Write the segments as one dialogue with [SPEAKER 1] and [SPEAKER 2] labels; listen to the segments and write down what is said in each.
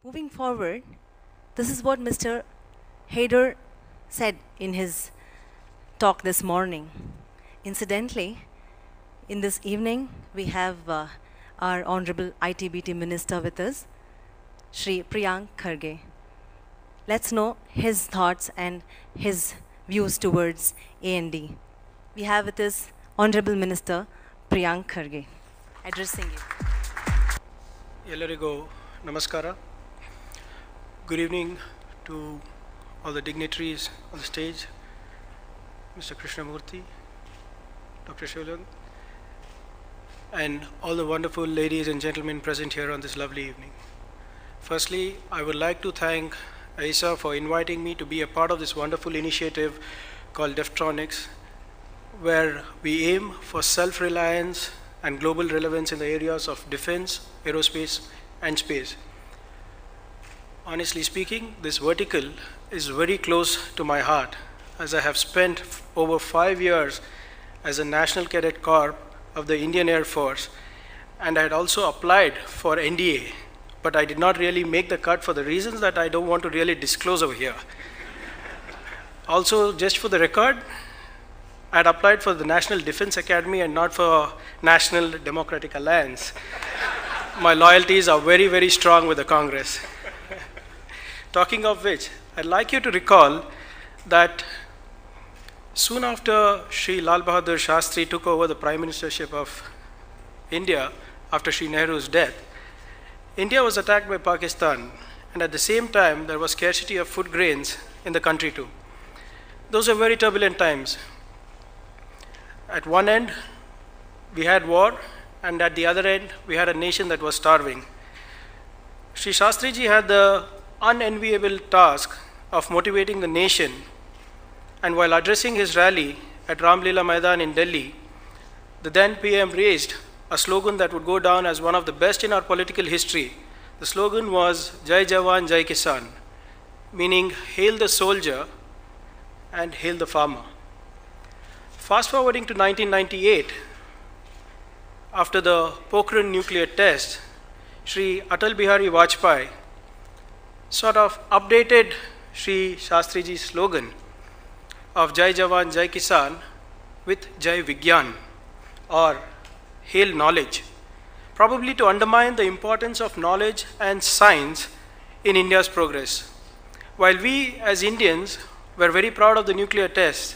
[SPEAKER 1] Moving forward, this is what Mr. Haider said in his talk this morning. Incidentally, in this evening, we have our Honorable ITBT Minister with us, Shri Priyank Kharge. Let's know his thoughts and his views towards A&D. We have with us Honorable Minister Priyank Kharge addressing you.
[SPEAKER 2] ಎಲ್ಲರಿಗೂ ನಮಸ್ಕಾರ. Good evening to all the dignitaries on the stage, Mr. Krishnamurthy, Dr. Shivalang, and all the wonderful ladies and gentlemen present here on this lovely evening. Firstly, I would like to thank AISA for inviting me to be a part of this wonderful initiative called Deftronics, where we aim for self-reliance and global relevance in the areas of defense, aerospace, and space. Honestly speaking, this vertical is very close to my heart, as I have spent over 5 years as a National Cadet Corps of the Indian Air Force, and I had also applied for NDA, but I did not really make the cut for the reasons that I don't want to really disclose over here. Also, just for the record, I had applied for the National Defense Academy and not for National Democratic Alliance. My loyalties are very, very strong with the Congress. Talking of which, I'd like you to recall that soon after Shri Lal Bahadur Shastri took over the Prime Ministership of India after Shri Nehru's death, India was attacked by Pakistan, and at the same time there was scarcity of food grains in the country too. Those are very turbulent times. At one end, we had war, and at the other end, we had a nation that was starving. Shri Shastriji had the unenviable task of motivating the nation, and while addressing his rally at Ramlila Maidan in Delhi, the then PM raised a slogan that would go down as one of the best in our political history. The slogan was Jai Jawan, Jai Kisan, meaning hail the soldier and hail the farmer. Fast forwarding to 1998, after the Pokhran nuclear test, Shri Atal Bihari Vajpayee sort of updated Shri Shastriji's slogan of Jai Jawan, Jai Kisan with Jai Vigyan, or hail knowledge, probably to undermine the importance of knowledge and science in India's progress. While we as Indians were very proud of the nuclear test,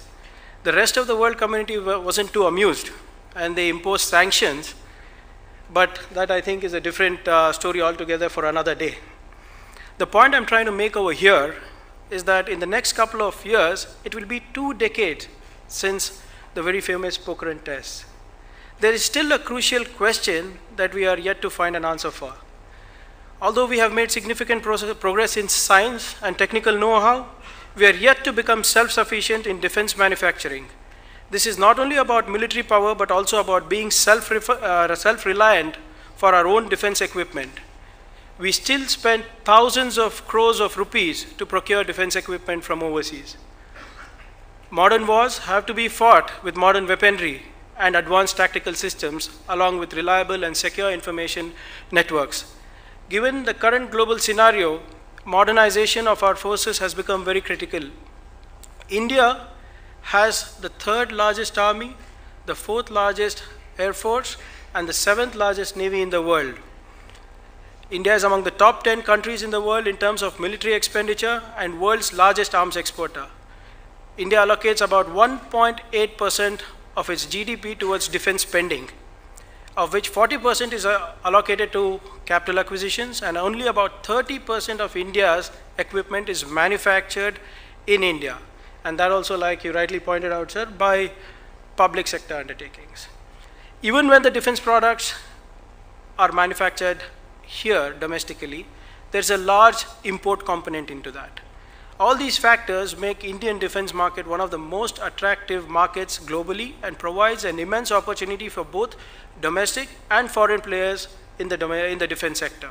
[SPEAKER 2] the rest of the world community wasn't too amused, and they imposed sanctions, but that I think is a different story altogether for another day. The point I'm trying to make over here is that in the next couple of years, it will be 2 decades since the very famous Pokhran test. There is still a crucial question that we are yet to find an answer for. Although we have made significant progress in science and technical know-how, we are yet to become self-sufficient in defense manufacturing. This is not only about military power, but also about being self-reliant for our own defense equipment. We still spend thousands of crores of rupees to procure defense equipment from overseas. Modern wars have to be fought with modern weaponry and advanced tactical systems, along with reliable and secure information networks. Given the current global scenario, modernization of our forces has become very critical. India has the 3rd largest army, the 4th largest air force, and the 7th largest navy in the world. India is among the top 10 countries in the world in terms of military expenditure and world's largest arms exporter. India allocates about 1.8% of its GDP towards defense spending, of which 40% is allocated to capital acquisitions, and only about 30% of India's equipment is manufactured in India. And that also, like you rightly pointed out, sir, by public sector undertakings. Even when the defense products are manufactured here domestically, there's a large import component into that. All these factors make Indian defense market one of the most attractive markets globally and provides an immense opportunity for both domestic and foreign players in the defense sector.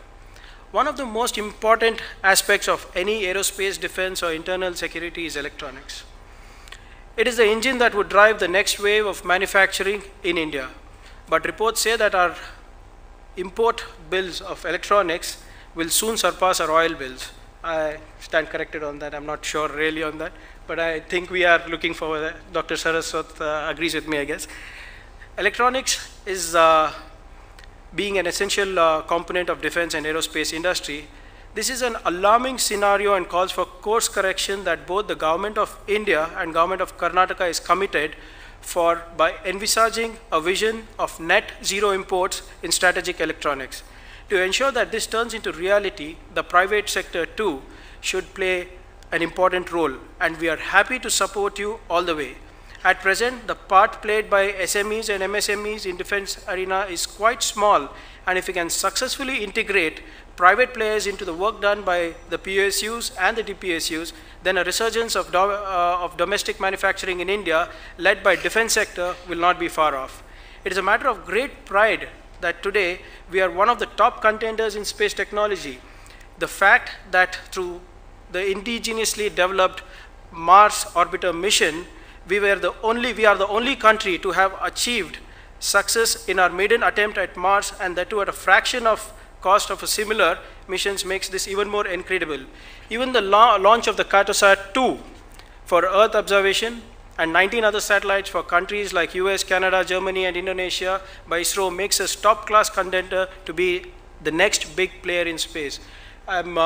[SPEAKER 2] One of the most important aspects of any aerospace defense or internal security is electronics. It is the engine that would drive the next wave of manufacturing in India. But reports say that our import bills of electronics will soon surpass our oil bills. I stand corrected on that. I'm not sure really on that, but I think we are looking forward. Dr. Saraswat agrees with me, I guess. Electronics is being an essential component of defense and aerospace industry. This is an alarming scenario and calls for course correction that both the government of India and government of Karnataka is committed for by envisaging a vision of net zero imports in strategic electronics. To ensure that this turns into reality, the private sector too should play an important role, and we are happy to support you all the way. At present, the part played by SMEs and MSMEs in defense arena is quite small, and if we can successfully integrate private players into the work done by the PSUs and the DPSUs, then a resurgence of domestic manufacturing in India, led by defense sector, will not be far off. It is a matter of great pride that today we are one of the top contenders in space technology. The fact that through the indigenously developed Mars orbiter mission, we are the only country to have achieved success in our maiden attempt at Mars, and that too at a fraction of cost of a similar missions makes this even more incredible. Even the launch of the Cartosat 2 for Earth observation and 19 other satellites for countries like US, Canada, Germany, and Indonesia by ISRO makes us top-class contender to be the next big player in space. I'm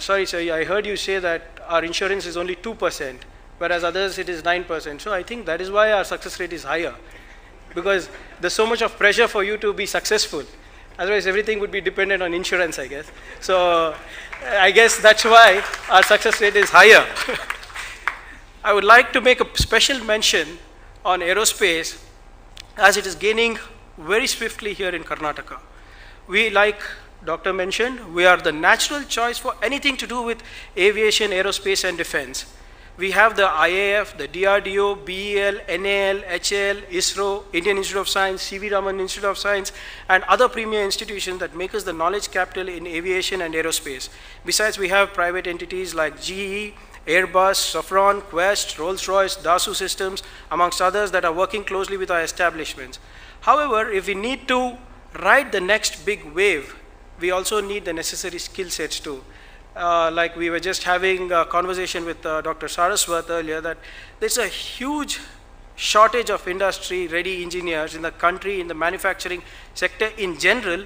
[SPEAKER 2] sorry, sir, I heard you say that our insurance is only 2%, whereas others it is 9%. So I think that is why our success rate is higher, because there's so much of pressure for you to be successful. Otherwise, everything would be dependent on insurance, I guess. So I guess that's why our success rate is higher. I would like to make a special mention on aerospace, as it is gaining very swiftly here in Karnataka. We, like Doctor mentioned, we are the natural choice for anything to do with aviation, aerospace, and defense. We have the IAF, the DRDO, BEL, NAL, HAL, ISRO, Indian Institute of Science, C.V. Raman Institute of Science, and other premier institutions that make us the knowledge capital in aviation and aerospace. Besides, we have private entities like GE, Airbus, Safran, Quest, Rolls-Royce, Dassault Systems, amongst others that are working closely with our establishments. However, if we need to ride the next big wave, we also need the necessary skill sets too. Like we were just having a conversation with Dr. Saraswat earlier, that there's a huge shortage of industry-ready engineers in the country, in the manufacturing sector in general,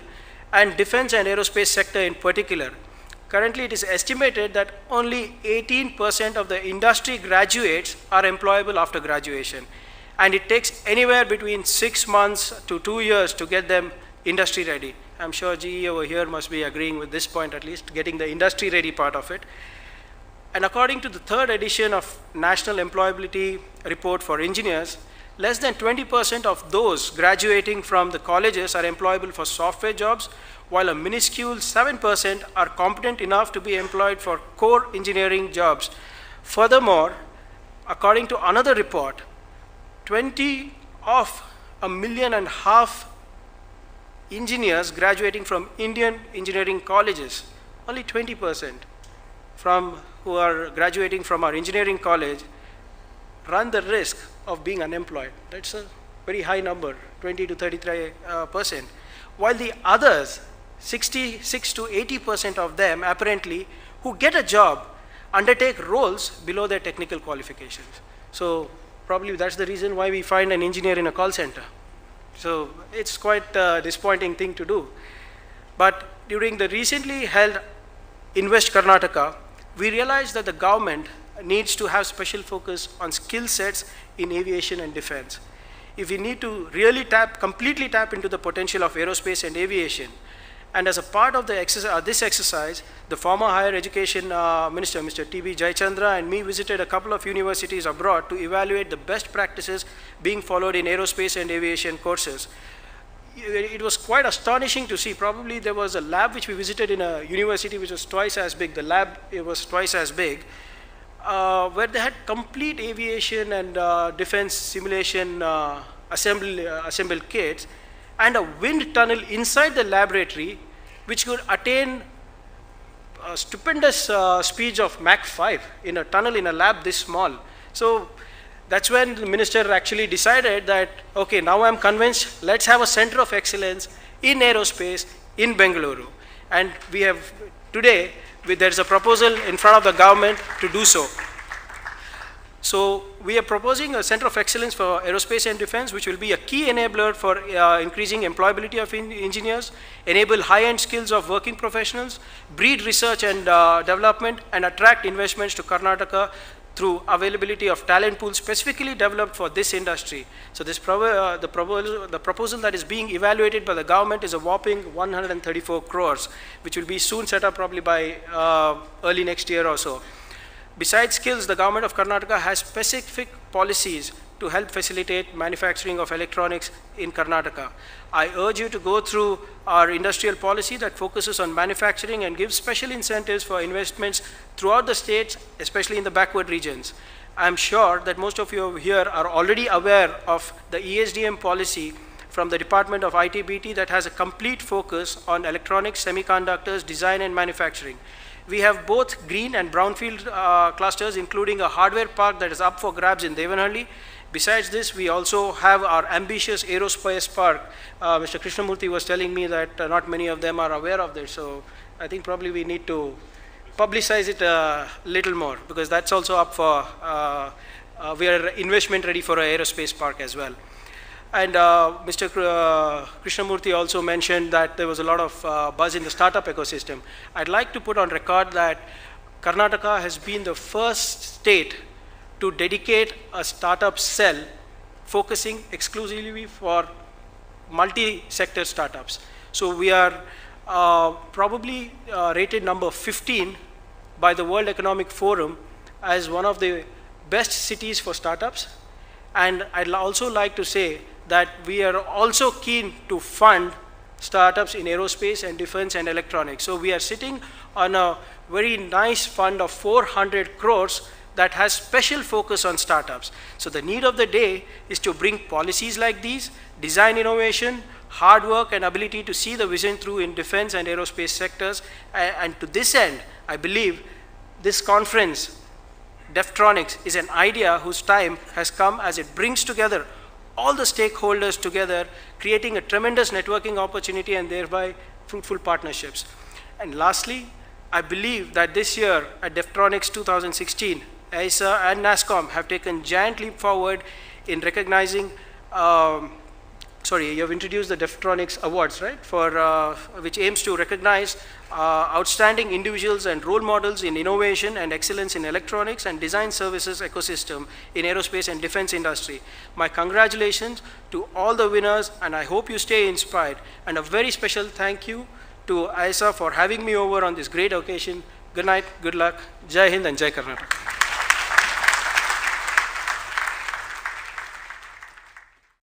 [SPEAKER 2] and defense and aerospace sector in particular. Currently, it is estimated that only 18% of the industry graduates are employable after graduation, and it takes anywhere between 6 months to 2 years to get them industry-ready. I'm sure GE over here must be agreeing with this point, at least, getting the industry-ready part of it. And according to the third edition of National Employability Report for Engineers, less than 20% of those graduating from the colleges are employable for software jobs, while a minuscule 7% are competent enough to be employed for core engineering jobs. Furthermore, according to another report, 20 of 1.5 million engineers graduating from Indian engineering colleges, only 20% who are graduating from our engineering college run the risk of being unemployed. That's a very high number, 20 to 33%. While the others, 66 to 80% of them apparently who get a job undertake roles below their technical qualifications. So probably that's the reason why we find an engineer in a call center. So it's quite a disappointing thing to do. But during the recently held Invest Karnataka, we realized that the government needs to have special focus on skill sets in aviation and defense. If we need to really completely tap into the potential of aerospace and aviation, and as a part of this exercise, the former higher education minister, Mr. T.B. Jayachandra, and me visited a couple of universities abroad to evaluate the best practices being followed in aerospace and aviation courses. It was quite astonishing to see. Probably there was a lab which we visited in a university which was twice as big. The lab, it was twice as big, where they had complete aviation and defense simulation assembled kits, and a wind tunnel inside the laboratory which could attain a stupendous speeds of Mach 5 in a tunnel in a lab this small. So that's when the minister actually decided that, okay, now I'm convinced, let's have a center of excellence in aerospace in Bengaluru. And we have today, there is a proposal in front of the government to do so. So we are proposing a center of excellence for aerospace and defense, which will be a key enabler for increasing employability of engineers, enable high-end skills of working professionals, breed research and development, and attract investments to Karnataka through availability of talent pools specifically developed for this industry. So this the proposal that is being evaluated by the government is a whopping 134 crores, which will be soon set up probably by early next year or so. Besides skills, the government of Karnataka has specific policies to help facilitate manufacturing of electronics in Karnataka. I urge you to go through our industrial policy that focuses on manufacturing and gives special incentives for investments throughout the states, especially in the backward regions. I'm sure that most of you here are already aware of the ESDM policy from the Department of IT/BT that has a complete focus on electronics, semiconductors, design and manufacturing. We have both green and brownfield clusters, including a hardware park that is up for grabs in Devanhalli. Besides this, we also have our ambitious aerospace park. Mr. Krishnamurthy was telling me that not many of them are aware of this, so I think probably we need to publicize it a little more, because that's also up for, we are investment ready for an aerospace park as well. And Mr. Krishnamurthy also mentioned that there was a lot of buzz in the startup ecosystem. I'd like to put on record that Karnataka has been the first state to dedicate a startup cell focusing exclusively for multi-sector startups. So we are probably rated number 15 by the World Economic Forum as one of the best cities for startups. And I'd also like to say that we are also keen to fund startups in aerospace and defense and electronics. So we are sitting on a very nice fund of 400 crores that has special focus on startups. So the need of the day is to bring policies like these, design innovation, hard work and ability to see the vision through in defense and aerospace sectors. And to this end, I believe this conference, Deftronics, is an idea whose time has come, as it brings together all the stakeholders together, creating a tremendous networking opportunity and thereby fruitful partnerships. And lastly, I believe that this year at Deftronics 2016, EISA and NASSCOM have taken giant leap forward in recognizing, you have introduced the Deftronics Awards, right? For, which aims to recognize outstanding individuals and role models in innovation and excellence in electronics and design services ecosystem in aerospace and defense industry. My congratulations to all the winners, and I hope you stay inspired. And a very special thank you to EISA for having me over on this great occasion. Good night, good luck, Jai Hind and Jai Karnataka.